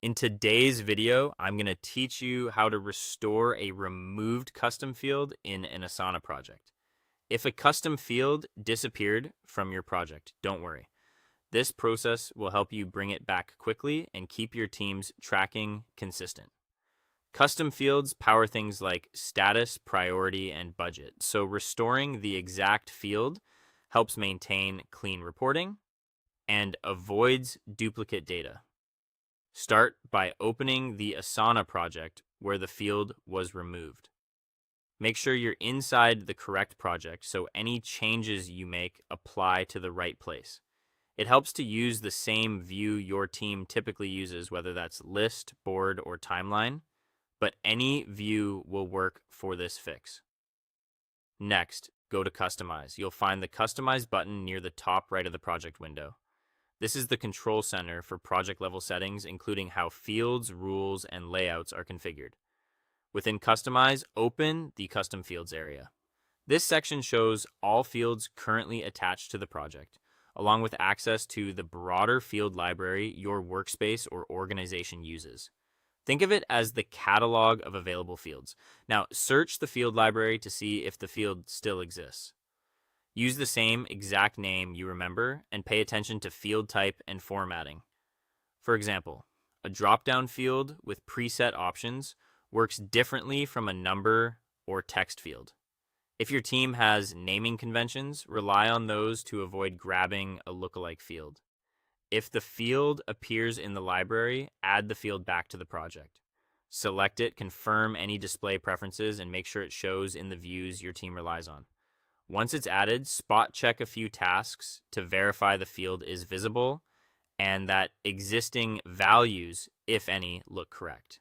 In today's video, I'm going to teach you how to restore a removed custom field in an Asana project. If a custom field disappeared from your project, don't worry. This process will help you bring it back quickly and keep your team's tracking consistent. Custom fields power things like status, priority, and budget. So restoring the exact field helps maintain clean reporting and avoids duplicate data. Start by opening the Asana project where the field was removed. Make sure you're inside the correct project so any changes you make apply to the right place. It helps to use the same view your team typically uses, whether that's list, board, or timeline, but any view will work for this fix. Next, go to Customize. You'll find the Customize button near the top right of the project window. This is the control center for project level settings, including how fields, rules, and layouts are configured. Within Customize, open the Custom Fields area. This section shows all fields currently attached to the project, along with access to the broader field library your workspace or organization uses. Think of it as the catalog of available fields. Now, search the field library to see if the field still exists. Use the same exact name you remember and pay attention to field type and formatting. For example, a drop-down field with preset options works differently from a number or text field. If your team has naming conventions, rely on those to avoid grabbing a lookalike field. If the field appears in the library, add the field back to the project. Select it, confirm any display preferences, and make sure it shows in the views your team relies on. Once it's added, spot check a few tasks to verify the field is visible and that existing values, if any, look correct.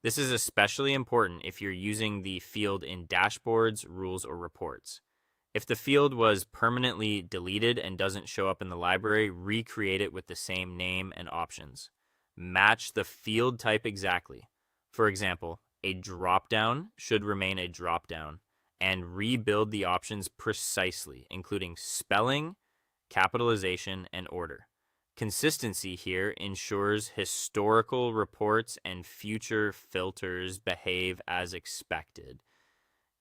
This is especially important if you're using the field in dashboards, rules, or reports. If the field was permanently deleted and doesn't show up in the library, recreate it with the same name and options. Match the field type exactly. For example, a dropdown should remain a dropdown, and rebuild the options precisely, including spelling, capitalization, and order. Consistency here ensures historical reports and future filters behave as expected.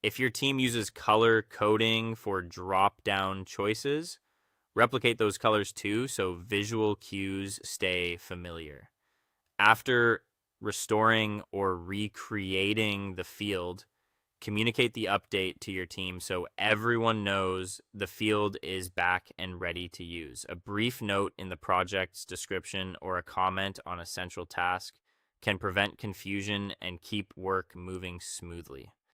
If your team uses color coding for drop-down choices, replicate those colors too so visual cues stay familiar. After restoring or recreating the field, communicate the update to your team so everyone knows the field is back and ready to use. A brief note in the project's description or a comment on a central task can prevent confusion and keep work moving smoothly.